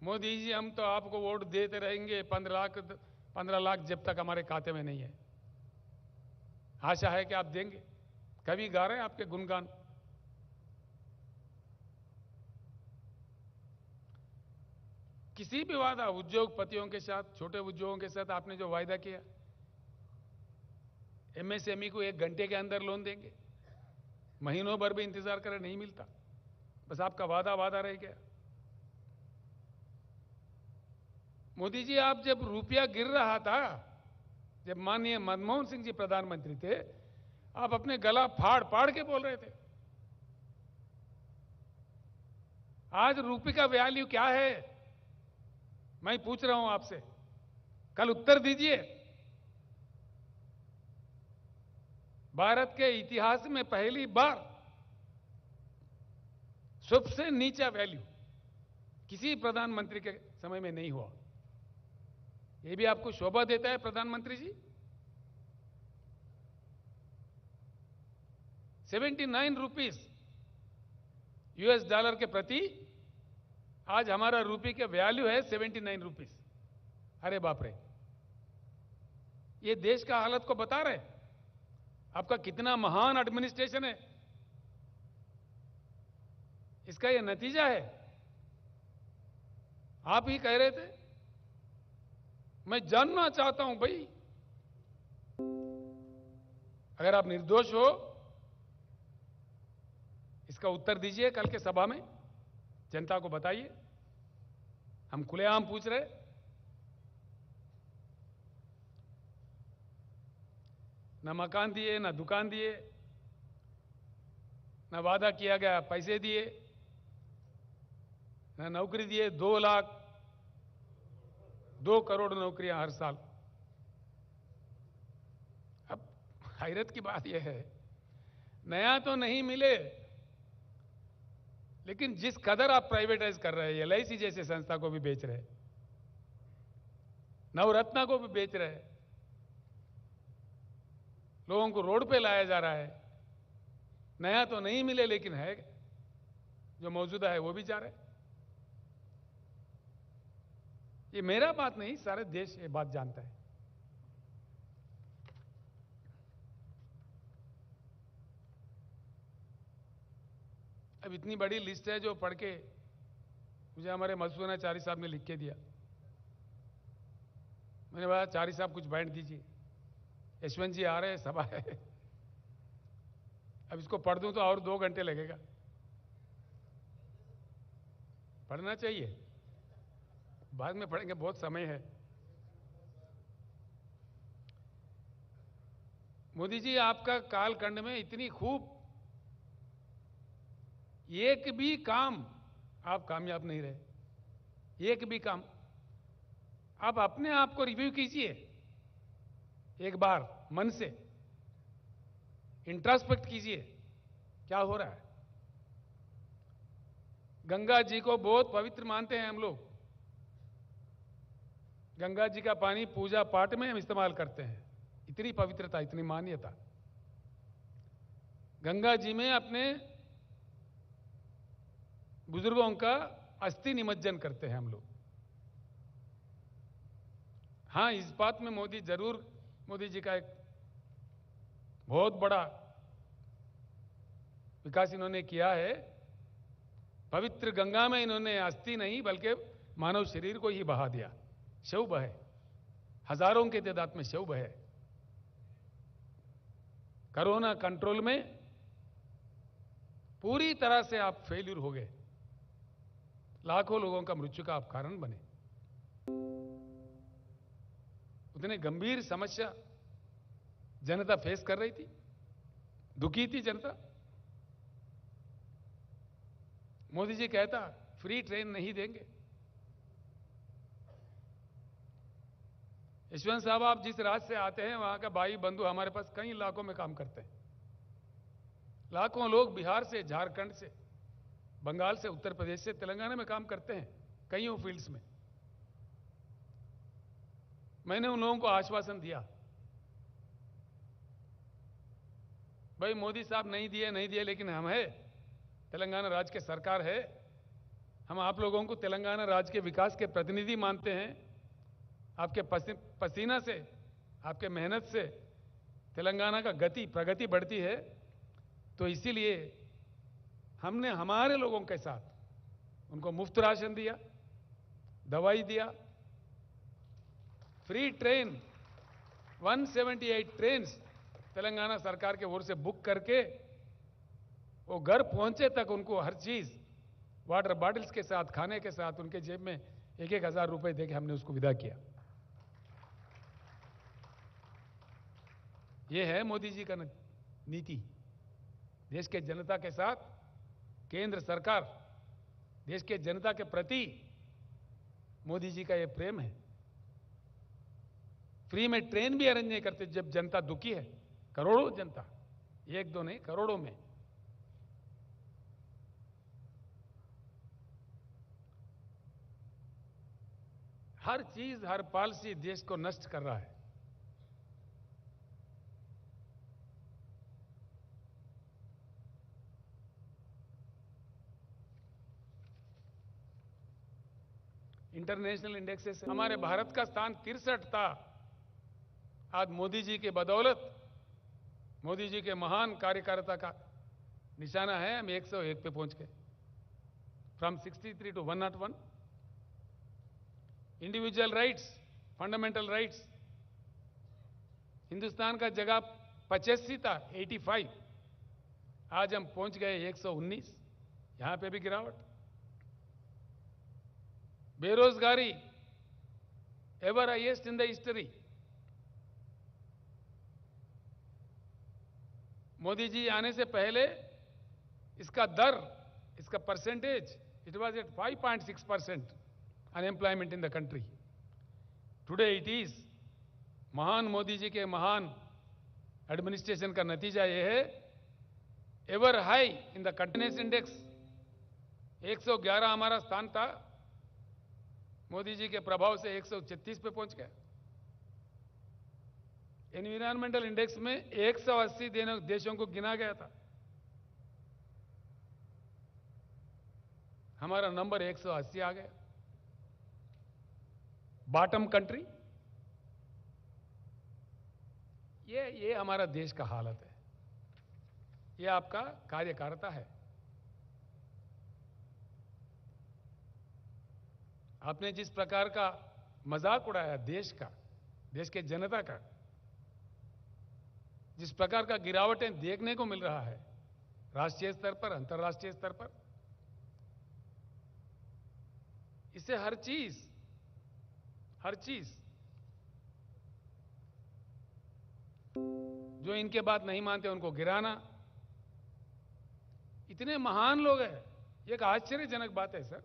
मोदी जी हम तो आपको वोट देते रहेंगे 15 लाख जब तक हमारे खाते में नहीं है। आशा है कि आप देंगे। कभी गा रहे हैं आपके गुणगान। किसी भी वादा उद्योगपतियों के साथ, छोटे उद्योगों के साथ आपने जो वायदा किया, एमएसएमई को 1 घंटे के अंदर लोन देंगे, महीनों भर भी इंतजार करें नहीं मिलता। बस आपका वादा वादा रह गया। मोदी जी आप जब रुपया गिर रहा था, जब माननीय मनमोहन सिंह जी प्रधानमंत्री थे, आप अपने गला फाड़ फाड़ के बोल रहे थे। आज रुपये का वैल्यू क्या है, मैं पूछ रहा हूं आपसे, कल उत्तर दीजिए। भारत के इतिहास में पहली बार सबसे नीचा वैल्यू किसी प्रधानमंत्री के समय में नहीं हुआ। यह भी आपको शोभा देता है प्रधानमंत्री जी? 79 रुपीस यूएस डॉलर के प्रति आज हमारा रुपये का वैल्यू है 79 रुपीस। अरे बाप रे, ये देश का हालत को बता रहे। आपका कितना महान एडमिनिस्ट्रेशन है, इसका ये नतीजा है। आप ही कह रहे थे। मैं जानना चाहता हूं भाई, अगर आप निर्दोष हो इसका उत्तर दीजिए कल के सभा में, जनता को बताइए। हम खुलेआम पूछ रहे। न मकान दिए, न दुकान दिए, न वादा किया गया पैसे दिए, न नौकरी दिए। 2 करोड़ नौकरियां हर साल। अब हैरत की बात यह है, नया तो नहीं मिले, लेकिन जिस कदर आप प्राइवेटाइज कर रहे हैं, एलआईसी जैसे संस्था को भी बेच रहे, नवरत्ना को भी बेच रहे, लोगों को रोड पे लाया जा रहा है। नया तो नहीं मिले, लेकिन है जो मौजूदा है वो भी जा रहे। ये मेरा बात नहीं, सारे देश ये बात जानता है। अब इतनी बड़ी लिस्ट है जो पढ़ के मुझे हमारे मधुसूदनाचार्य साहब ने लिख के दिया। मैंने बोला चारी साहब कुछ बैठ दीजिए, यशवंत जी आ रहे हैं, सभा है। अब इसको पढ़ दूं तो और 2 घंटे लगेगा। पढ़ना चाहिए, बाद में पढ़ेंगे, बहुत समय है। मोदी जी आपका कालखंड में इतनी खूब, एक भी काम आप कामयाब नहीं रहे। एक भी काम। आप अपने आप को रिव्यू कीजिए एक बार, मन से इंट्रोस्पेक्ट कीजिए, क्या हो रहा है। गंगा जी को बहुत पवित्र मानते हैं हम लोग। गंगा जी का पानी पूजा पाठ में हम इस्तेमाल करते हैं। इतनी पवित्रता, इतनी मान्यता। गंगा जी में अपने बुजुर्गों का अस्थि निमज्जन करते हैं हम लोग। हां, इस बात में मोदी जी का एक बहुत बड़ा विकास इन्होंने किया है। पवित्र गंगा में इन्होंने अस्थि नहीं बल्कि मानव शरीर को ही बहा दिया। शव बहे, हजारों के तादाद में शव बहे। कोरोना कंट्रोल में पूरी तरह से आप फेल्यूर हो गए। लाखों लोगों का मृत्यु का आप कारण बने। उतने गंभीर समस्या जनता फेस कर रही थी, दुखी थी जनता। मोदी जी कहता फ्री ट्रेन नहीं देंगे। यशवंत साहब, आप जिस राज्य से आते हैं वहां का भाई बंधु हमारे पास कई इलाकों में काम करते हैं। लाखों लोग बिहार से, झारखंड से, बंगाल से, उत्तर प्रदेश से, तेलंगाना में काम करते हैं, कईयों फील्ड्स में। मैंने उन लोगों को आश्वासन दिया, भाई मोदी साहब नहीं दिए, लेकिन हम है, तेलंगाना राज्य की सरकार है, हम आप लोगों को तेलंगाना राज्य के विकास के प्रतिनिधि मानते हैं। आपके पसीना से, आपके मेहनत से तेलंगाना का प्रगति बढ़ती है। तो इसीलिए हमने हमारे लोगों के साथ उनको मुफ्त राशन दिया, दवाई दिया, फ्री ट्रेन 178 ट्रेन तेलंगाना सरकार के ओर से बुक करके वो घर पहुंचे तक उनको हर चीज वाटर बॉटल्स के साथ, खाने के साथ उनके जेब में 1-1 हज़ार रुपए देके हमने उसको विदा किया। ये है मोदी जी का नीति। देश के जनता के साथ केंद्र सरकार, देश के जनता के प्रति मोदी जी का ये प्रेम है। फ्री में ट्रेन भी अरेंज नहीं करते जब जनता दुखी है। करोड़ों जनता, एक दो नहीं, करोड़ों में। हर चीज, हर पॉलिसी देश को नष्ट कर रहा है। इंटरनेशनल इंडेक्सेस से हमारे भारत का स्थान 63 था। आज मोदी जी के बदौलत, मोदी जी के महान कार्यकारिता का निशाना है, हम 101 पे पहुंच गए, from 63 to 101। Individual rights, fundamental rights, Hindustan का जगह 85 था, 85, आज हम पहुंच गए 119। यहां पे भी गिरावट। बेरोजगारी ever highest in the history. Modi ji आने से पहले इसका दर, इसका percentage, it was at 5.6% unemployment in the country. Today it is. महान मोदी जी के महान एडमिनिस्ट्रेशन का नतीजा यह है, ever high in the continuous index 111 हमारा स्थान था, मोदी जी के प्रभाव से 136 पे पहुंच गया। एनवायरमेंटल इंडेक्स में 180 देशों को गिना गया था, हमारा नंबर 180 आ गया। Bottom country. ये हमारा देश का हालत है। ये आपका कार्यकारिता है। आपने जिस प्रकार का मजाक उड़ाया देश का, देश के जनता का, जिस प्रकार का गिरावटें देखने को मिल रहा है राष्ट्रीय स्तर पर, अंतर्राष्ट्रीय स्तर पर, इससे हर चीज जो इनके बात नहीं मानते उनको गिराना। इतने महान लोग हैं, ये एक आश्चर्यजनक बात है सर,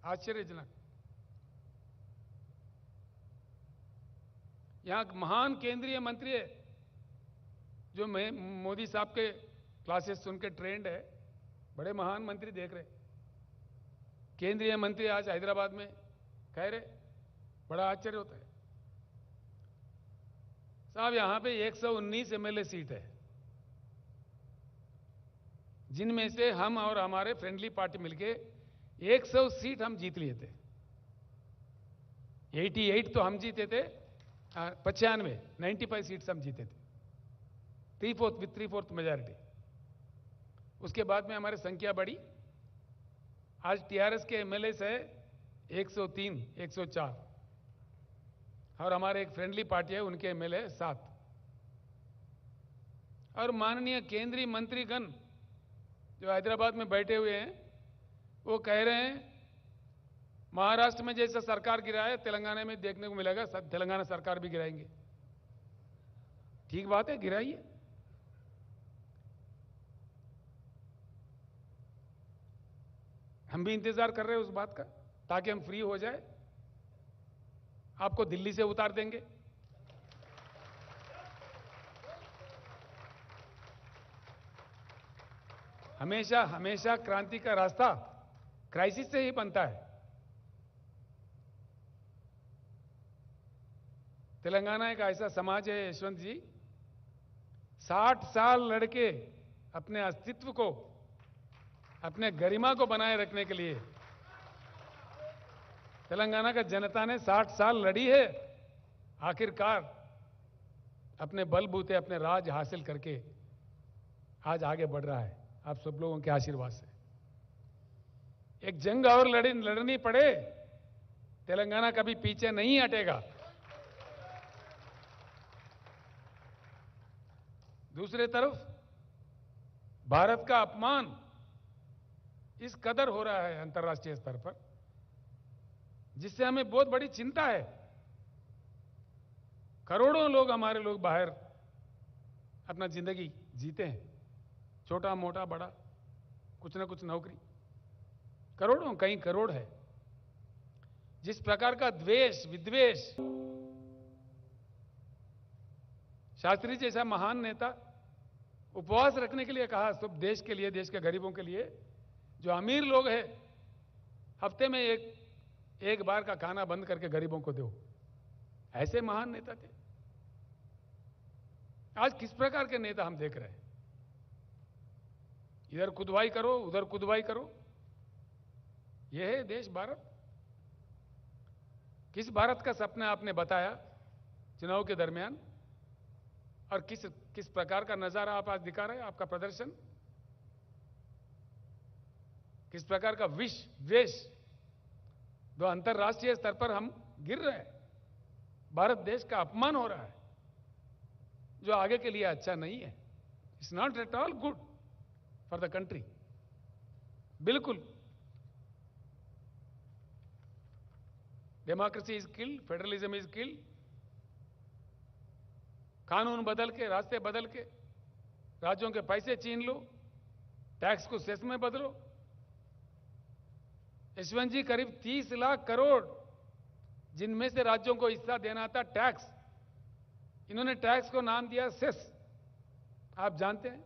आश्चर्यजनक। यहां महान केंद्रीय मंत्री है जो मोदी साहब के क्लासेस सुन के ट्रेंड है, बड़े महान मंत्री देख रहे। केंद्रीय मंत्री आज हैदराबाद में कह रहे, बड़ा आश्चर्य होता है साहब। यहां पे 119 एमएलए सीट है, जिनमें से हम और हमारे फ्रेंडली पार्टी मिलके 100 सीट हम जीत लिए थे। 88 तो हम जीते थे, 95 सीट्स हम जीते थे, 3/4 मेजॉरिटी। उसके बाद में हमारी संख्या बढ़ी। आज टीआरएस के एमएलए है 103, 104, और हमारे एक फ्रेंडली पार्टी है, उनके एमएलए 7। और माननीय केंद्रीय मंत्रीगण जो हैदराबाद में बैठे हुए हैं, वो कह रहे हैं महाराष्ट्र में जैसा सरकार गिरा है तेलंगाना में देखने को मिलेगा, तेलंगाना सरकार भी गिराएंगे। ठीक बात है, गिराइए। हम भी इंतजार कर रहे हैं उस बात का, ताकि हम फ्री हो जाए, आपको दिल्ली से उतार देंगे। हमेशा हमेशा क्रांति का रास्ता क्राइसिस से ही बनता है। तेलंगाना एक ऐसा समाज है यशवंत जी, 60 साल लड़के अपने अस्तित्व को, अपने गरिमा को बनाए रखने के लिए तेलंगाना का जनता ने 60 साल लड़ी है, आखिरकार अपने बलबूते अपने राज हासिल करके आज आगे बढ़ रहा है आप सब लोगों के आशीर्वाद से। एक जंग और लड़नी पड़े, तेलंगाना कभी पीछे नहीं हटेगा। दूसरी तरफ भारत का अपमान इस कदर हो रहा है अंतर्राष्ट्रीय स्तर पर, जिससे हमें बहुत बड़ी चिंता है। करोड़ों लोग, हमारे लोग बाहर अपना जिंदगी जीते हैं, छोटा मोटा बड़ा कुछ ना कुछ नौकरी, करोड़ों, कई करोड़ है। जिस प्रकार का द्वेष विद्वेष, शास्त्री जैसा महान नेता उपवास रखने के लिए कहा, सब देश के लिए, देश के गरीबों के लिए। जो अमीर लोग हैं हफ्ते में एक बार का खाना बंद करके गरीबों को दो, ऐसे महान नेता थे। आज किस प्रकार के नेता हम देख रहे हैं, इधर खुदवाई करो उधर खुदवाई करो। यह है देश भारत। किस भारत का सपना आपने बताया चुनाव के दरमियान, और किस प्रकार का नजारा आप आज दिखा रहे हैं, आपका प्रदर्शन किस प्रकार का विष द्वेष, जो अंतर्राष्ट्रीय स्तर पर हम गिर रहे हैं, भारत देश का अपमान हो रहा है, जो आगे के लिए अच्छा नहीं है। It's not at all good for the country, बिल्कुल। Democracy is killed, federalism is killed. कानून बदल के, रास्ते बदल के, राज्यों के पैसे छीन लो, टैक्स को सेस में बदलो। यशवंत जी, करीब 30 लाख करोड़ जिनमें से राज्यों को हिस्सा देना था टैक्स, इन्होंने टैक्स को नाम दिया सेस। आप जानते हैं